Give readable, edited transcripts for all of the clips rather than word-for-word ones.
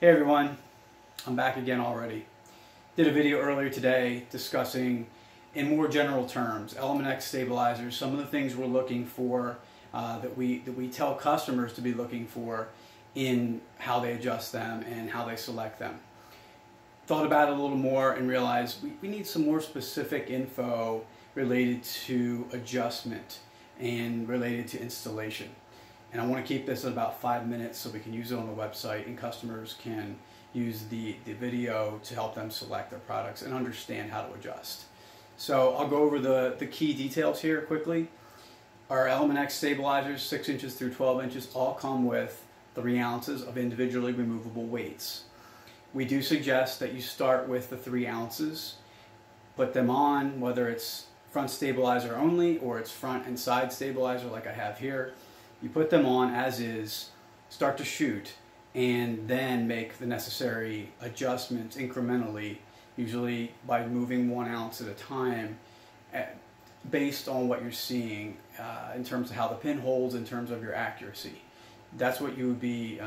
Hey everyone, I'm back again already. Did a video earlier today discussing, in more general terms, Element X stabilizers, some of the things we're looking for that we tell customers to be looking for in how they adjust them and how they select them. Thought about it a little more and realized we need some more specific info related to adjustment and related to installation. And I want to keep this at about 5 minutes so we can use it on the website and customers can use the video to help them select their products and understand how to adjust. So I'll go over the key details here quickly. Our Element X stabilizers, 6 inches through 12 inches, all come with 3 ounces of individually removable weights. We do suggest that you start with the 3 ounces, put them on, whether it's front stabilizer only or it's front and side stabilizer like I have here. You put them on as is, start to shoot, and then make the necessary adjustments incrementally, usually by moving 1 ounce at a time, based on what you're seeing in terms of how the pin holds, in terms of your accuracy. That's what you would be,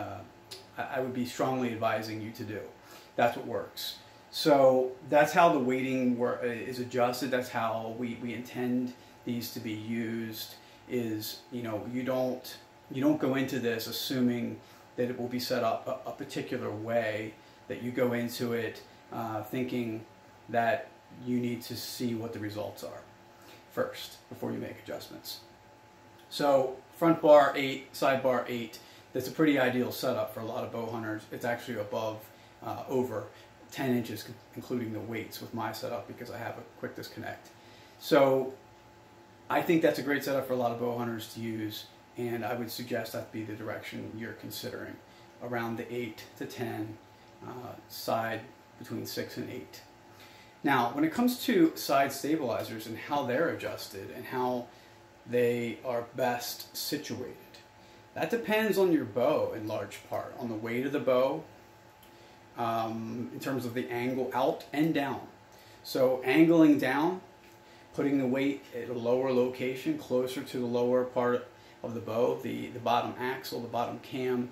I would be strongly advising you to do. That's what works. So that's how the weighting is adjusted. That's how we intend these to be used. Is, you don't go into this assuming that it will be set up a particular way, that you go into it thinking that you need to see what the results are first before you make adjustments. So front bar 8, side bar 8, that's a pretty ideal setup for a lot of bow hunters. It's actually above, over 10 inches including the weights with my setup because I have a quick disconnect. So I think that's a great setup for a lot of bow hunters to use, and I would suggest that be the direction you're considering, around the 8 to 10, side between 6 and 8. Now, when it comes to side stabilizers and how they're adjusted and how they are best situated, that depends on your bow in large part, on the weight of the bow, in terms of the angle out and down. So angling down, putting the weight at a lower location, closer to the lower part of the bow, the bottom axle, the bottom cam,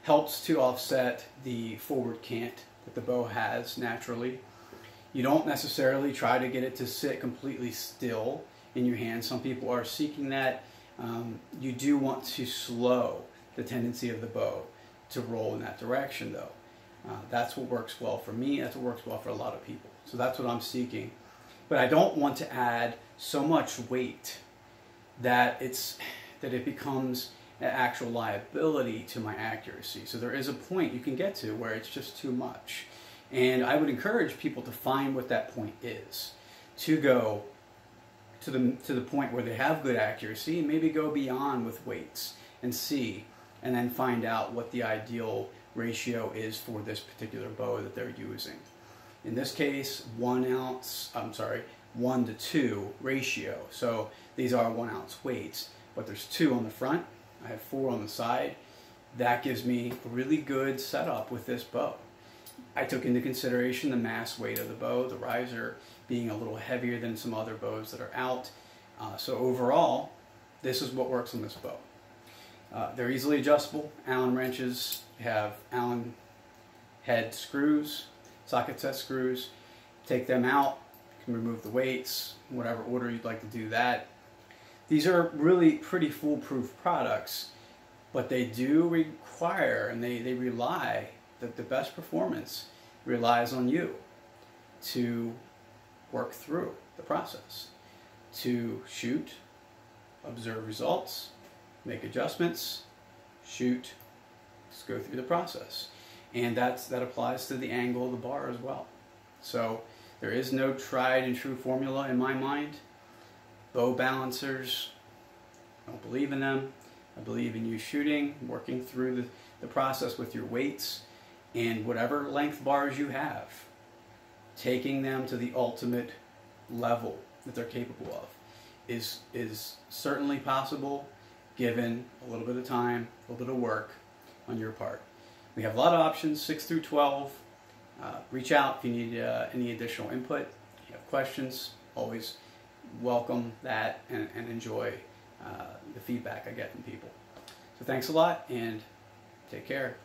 helps to offset the forward cant that the bow has naturally. You don't necessarily try to get it to sit completely still in your hand. Some people are seeking that. You do want to slow the tendency of the bow to roll in that direction though. That's what works well for me. That's what works well for a lot of people. So that's what I'm seeking. But I don't want to add so much weight that it becomes an actual liability to my accuracy. So there is a point you can get to where it's just too much. And I would encourage people to find what that point is, to go to the point where they have good accuracy and maybe go beyond with weights and see, and then find out what the ideal ratio is for this particular bow that they're using. In this case, 1 to 2 ratio. So these are 1 ounce weights, but there's 2 on the front. I have 4 on the side. That gives me a really good setup with this bow. I took into consideration the mass weight of the bow, the riser being a little heavier than some other bows that are out. So overall, this is what works on this bow. They're easily adjustable. Allen wrenches have Allen head screws, socket set screws. Take them out, you can remove the weights, whatever order you'd like to do that. These are really pretty foolproof products, but they do require, and they rely, that the best performance relies on you to work through the process, to shoot, observe results, make adjustments, shoot, just go through the process. And that applies to the angle of the bar as well. So there is no tried and true formula in my mind. Bow balancers, I don't believe in them. I believe in you shooting, working through the process with your weights, and whatever length bars you have, taking them to the ultimate level that they're capable of is certainly possible, given a little bit of time, a little bit of work on your part. We have a lot of options, 6 through 12. Reach out if you need any additional input. If you have questions, always welcome that and enjoy the feedback I get from people. So thanks a lot and take care.